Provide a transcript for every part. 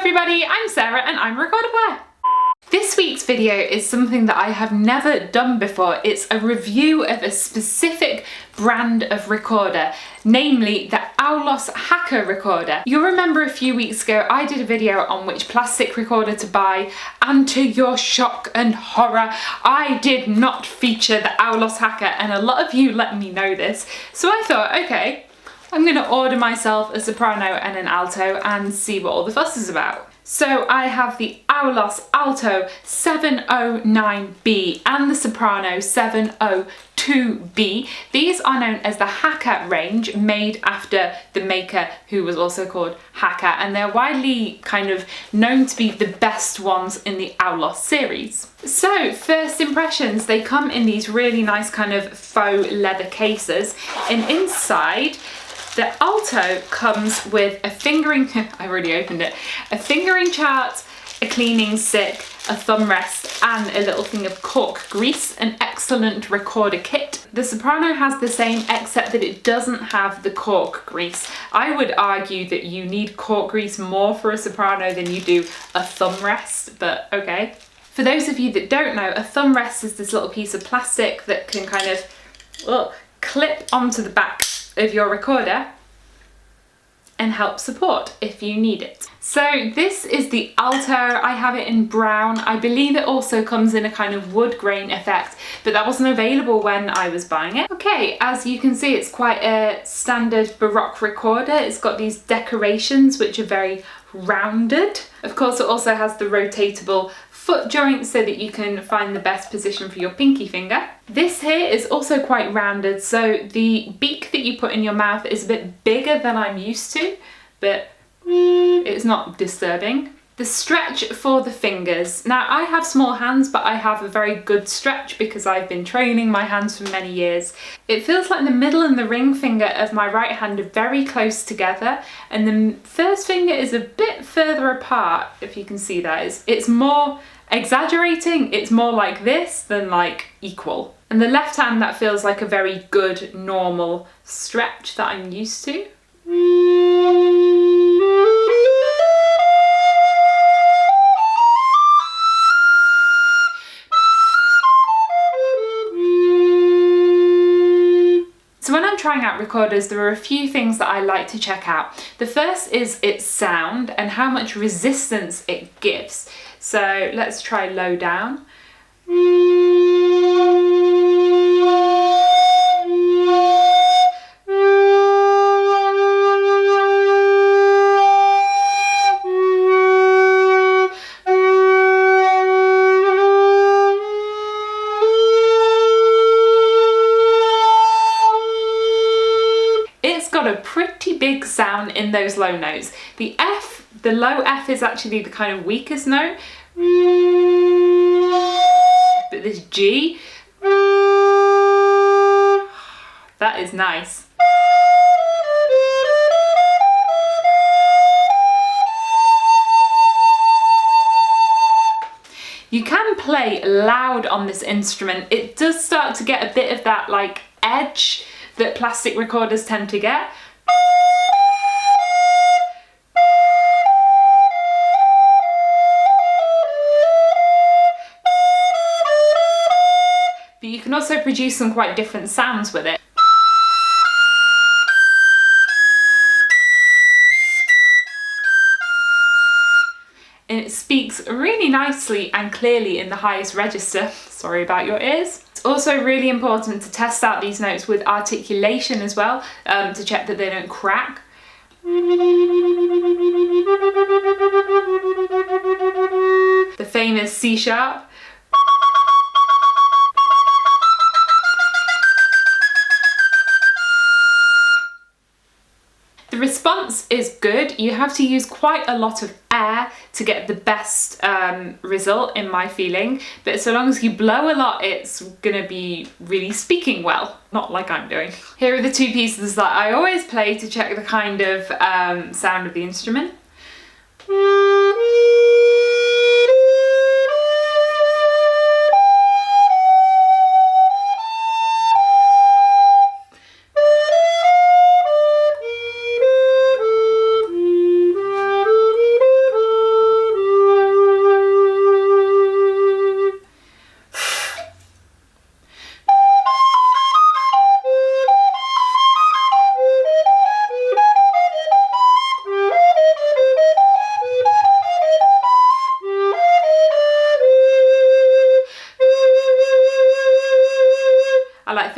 everybody, I'm Sarah and I'm a recorder player. This week's video is something that I have never done before. It's a review of a specific brand of recorder, namely the Aulos Haka recorder. You'll remember a few weeks ago I did a video on which plastic recorder to buy, and to your shock and horror, I did not feature the Aulos Haka, and a lot of you let me know this. So I thought, okay, I'm gonna order myself a soprano and an alto and see what all the fuss is about. So I have the Aulos Alto 709B and the Soprano 702B. These are known as the Haka range, made after the maker who was also called Haka, and they're widely kind of known to be the best ones in the Aulos series. So first impressions, they come in these really nice kind of faux leather cases, and inside the Alto comes with a fingering, I've already opened it, a fingering chart, a cleaning stick, a thumb rest, and a little thing of cork grease, an excellent recorder kit. The Soprano has the same, except that it doesn't have the cork grease. I would argue that you need cork grease more for a Soprano than you do a thumb rest, but okay. For those of you that don't know, a thumb rest is this little piece of plastic that can kind of clip onto the back of your recorder and help support if you need it. So this is the Alto. I have it in brown. I believe it also comes in a kind of wood grain effect, but that wasn't available when I was buying it. Okay, as you can see, it's quite a standard Baroque recorder. It's got these decorations which are very rounded. Of course, it also has the rotatable foot joint so that you can find the best position for your pinky finger. This here is also quite rounded, so the beak that you put in your mouth is a bit bigger than I'm used to, but it's not disturbing. The stretch for the fingers. Now I have small hands, but I have a very good stretch because I've been training my hands for many years. It feels like the middle and the ring finger of my right hand are very close together, and the first finger is a bit further apart, if you can see that. It's more exaggerating, it's more like this than like equal. And the left hand, that feels like a very good normal stretch that I'm used to. So when I'm trying out recorders, there are a few things that I like to check out. The first is its sound and how much resistance it gives. So let's try low down. It's got a pretty big sound in those low notes. The low F is actually the kind of weakest note. But this G, that is nice. You can play loud on this instrument. It does start to get a bit of that like edge that plastic recorders tend to get. But you can also produce some quite different sounds with it. And it speaks really nicely and clearly in the highest register. Sorry about your ears. It's also really important to test out these notes with articulation as well, to check that they don't crack. The famous C sharp. The response is good. You have to use quite a lot of air to get the best result, in my feeling, but so long as you blow a lot, it's gonna be really speaking well, not like I'm doing. Here are the two pieces that I always play to check the kind of sound of the instrument.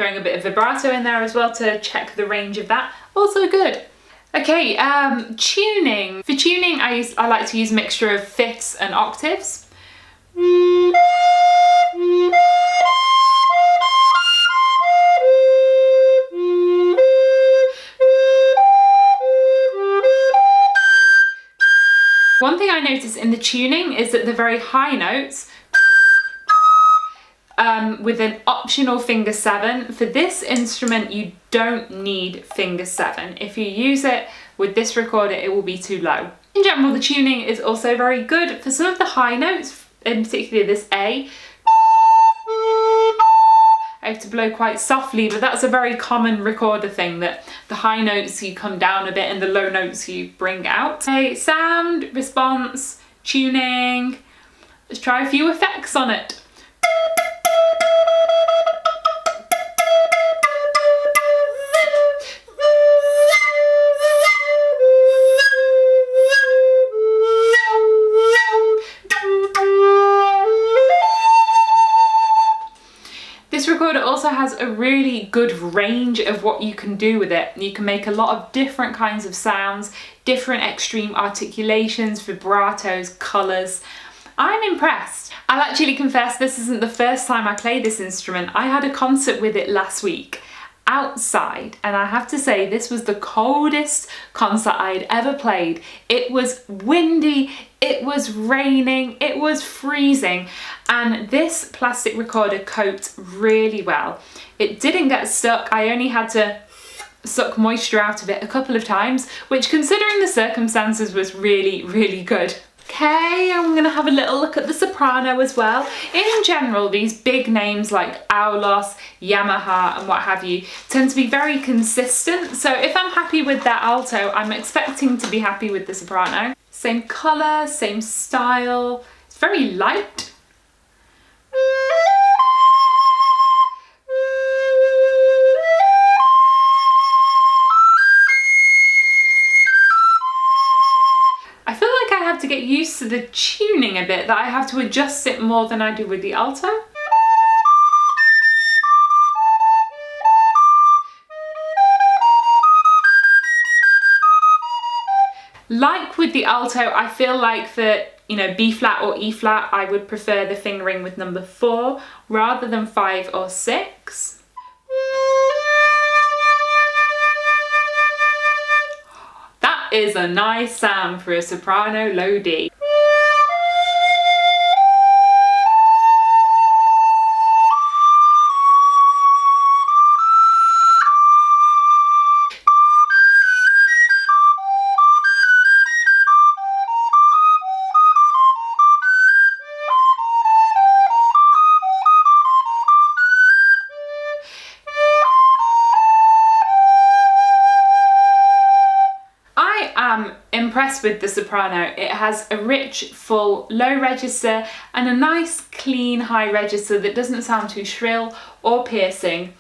throwing a bit of vibrato in there as well to check the range of that. Also good. Okay, tuning. For tuning, I like to use a mixture of fifths and octaves. One thing I notice in the tuning is that the very high notes, with an optional finger 7, for this instrument you don't need finger 7. If you use it with this recorder, it will be too low. In general, the tuning is also very good for some of the high notes, in particular this A. I have to blow quite softly, but that's a very common recorder thing, that the high notes you come down a bit and the low notes you bring out. Okay, sound, response, tuning. Let's try a few effects on it. This recorder also has a really good range of what you can do with it. You can make a lot of different kinds of sounds, different extreme articulations, vibratos, colours. I'm impressed. I'll actually confess this isn't the first time I play this instrument. I had a concert with it last week outside, and I have to say this was the coldest concert I'd ever played. It was windy, it was raining, it was freezing, and this plastic recorder coped really well. It didn't get stuck. I only had to suck moisture out of it a couple of times, which considering the circumstances was really, really good. Okay, I'm gonna have a little look at the soprano as well. In general, these big names like Aulos, Yamaha and what have you tend to be very consistent. So if I'm happy with that alto, I'm expecting to be happy with the soprano. Same colour, same style, it's very light. I feel like I have to get used to the tuning a bit, that I have to adjust it more than I do with the alto. Like with the alto, I feel like for, you know, B flat or E flat, I would prefer the fingering with number 4 rather than 5 or 6. Is a nice sound for a soprano low D. Impressed with the soprano. It has a rich, full, low register and a nice, clean, high register that doesn't sound too shrill or piercing.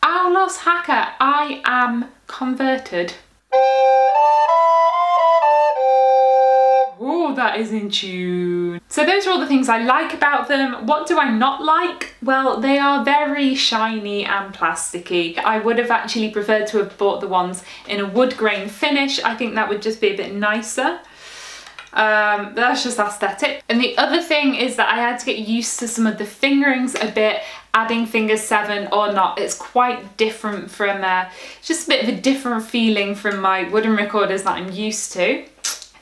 Aulos Haka, I am converted. Oh, that is in tune. So those are all the things I like about them. What do I not like? Well, they are very shiny and plasticky. I would have actually preferred to have bought the ones in a wood grain finish. I think that would just be a bit nicer. That's just aesthetic. And the other thing is that I had to get used to some of the fingerings a bit, adding finger 7 or not. It's quite different from, just a bit of a different feeling from my wooden recorders that I'm used to.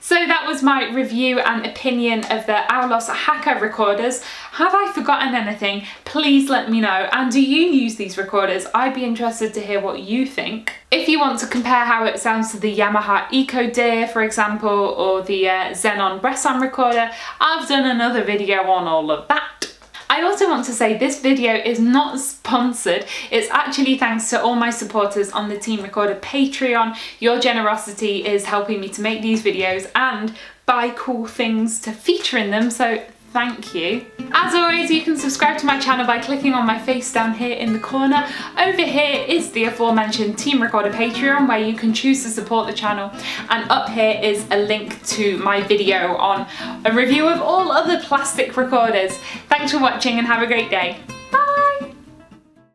So that was my review and opinion of the Aulos Haka recorders. Have I forgotten anything? Please let me know. And do you use these recorders? I'd be interested to hear what you think. If you want to compare how it sounds to the Yamaha Eco Deer, for example, or the Xenon Bresson recorder, I've done another video on all of that. I also want to say this video is not sponsored. It's actually thanks to all my supporters on the Team Recorder Patreon. Your generosity is helping me to make these videos and buy cool things to feature in them, so thank you. As always, you can subscribe to my channel by clicking on my face down here in the corner. Over here is the aforementioned Team Recorder Patreon, where you can choose to support the channel, and up here is a link to my video on a review of all other plastic recorders. Thanks for watching and have a great day.